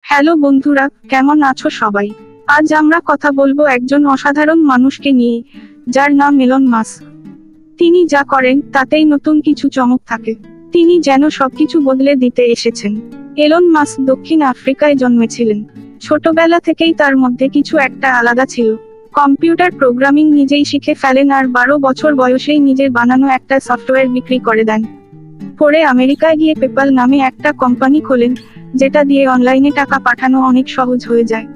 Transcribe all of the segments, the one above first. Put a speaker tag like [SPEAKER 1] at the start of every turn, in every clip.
[SPEAKER 1] Hello বন্ধুরা, কেমন আছো সবাই? আজ আমরা কথা বলবো একজন অসাধারণ মানুষকে নিয়ে, যার নাম এলন মাস্ক। তিনি যা করেন তাতেই নতুন কিছু চমক থাকে। তিনি যেন সবকিছু বদলে দিতে এসেছেন। এলন মাস্ক দক্ষিণ আফ্রিকায় জন্মেছিলেন। ছোটবেলা থেকেই তার মধ্যে কিছু একটা আলাদা ছিল। কম্পিউটার প্রোগ্রামিং নিজেই শিখে ফেলেন আর 12 বছর বয়সেই নিজের বানানো একটা সফটওয়্যার বিক্রি করে দেন। পরে আমেরিকায় গিয়ে পেপ্যাল নামে একটা কোম্পানি খোলেন, যেটা দিয়ে অনলাইনে টাকা পাঠানো অনেক সহজ হয়ে যায়।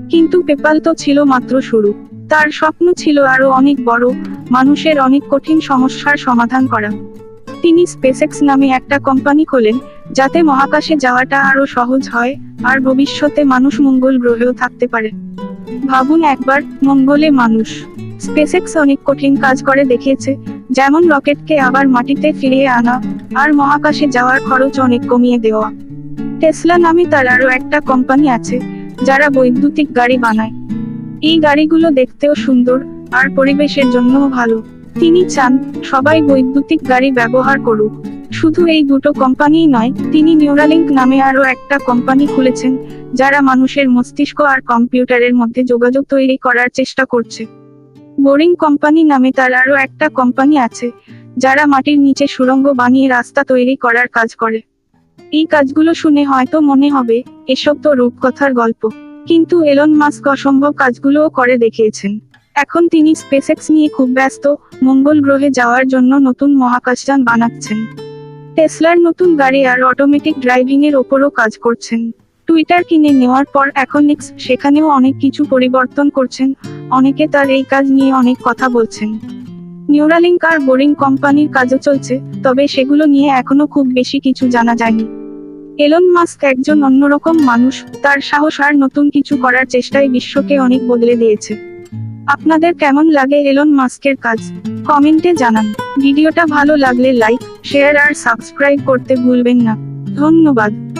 [SPEAKER 1] কিন্তু পেপ্যাল তো ছিল মাত্র শুরু। তার স্বপ্ন ছিল আরো অনেক বড়, মানুষের অনেক কঠিন সমস্যার সমাধান করা। তিনি স্পেসএক্স নামে একটা কোম্পানি খোলেন, যাতে মহাকাশে যাওয়াটা আরো সহজ হয়, আর ভবিষ্যতে মানুষ মঙ্গল গ্রহেও থাকতে পারে। ভাবুন একবার, মঙ্গলে মানুষ। স্পেসএক্স অনেক কঠিন কাজ করে দেখিয়েছে, যেমন রকেটকে আবার মাটিতে ফিরিয়ে আনা, আর মহাকাশে যাওয়ার খরচ অনেক কমিয়ে দেওয়া। টেসলা নামে তার আরো একটা কোম্পানি আছে, যারা বৈদ্যুতিক গাড়ি বানায়। এই গাড়িগুলো দেখতেও সুন্দর, আর পরিবেশের জন্যও ভালো। তিনি চান সবাই বৈদ্যুতিক গাড়ি ব্যবহার করুক। শুধু এই দুটো কোম্পানিই নয়, তিনি নিউরালিঙ্ক নামে আরো একটা কোম্পানি খুলেছেন, যারা মানুষের মস্তিষ্ক আর কম্পিউটারের মধ্যে যোগাযোগ তৈরি করার চেষ্টা করছে। বোরিং কোম্পানি নামে তার আরো একটা কোম্পানি আছে, যারা মাটির নিচে সুড়ঙ্গ বানিয়ে রাস্তা তৈরি করার কাজ করে। এই কাজগুলো শুনে হয়তো মনে হবে, এসব তো রূপকথার গল্প। কিন্তু এলন মাস্ক অসম্ভব কাজগুলোও করে দেখিয়েছেন। এখন তিনি স্পেসএক্স নিয়ে খুব ব্যস্ত, মঙ্গল গ্রহে যাওয়ার জন্য নতুন মহাকাশযান বানাচ্ছেন। টেসলার নতুন গাড়ি আর অটোমেটিক ড্রাইভিং এর ওপরও কাজ করছেন। টুইটার কিনে নেওয়ার পর এখন এক্স, সেখানেও অনেক কিছু পরিবর্তন করছেন। অনেকে তার এই কাজ নিয়ে অনেক কথা বলছেন। নিউরালিঙ্ক আর বোরিং কোম্পানির কাজও চলছে, তবে সেগুলো নিয়ে এখনো খুব বেশি কিছু জানা যায়নি। এলন মাস্ক একজন অন্যরকম মানুষ, তার সাহস আর নতুন কিছু করার চেষ্টায় বিশ্বকে অনেক বদলে দিয়েছে। আপনাদের কেমন লাগে এলন মাস্কের কাজ? কমেন্টে জানান। ভিডিওটা ভালো লাগলে লাইক, শেয়ার আর সাবস্ক্রাইব করতে ভুলবেন না। ধন্যবাদ।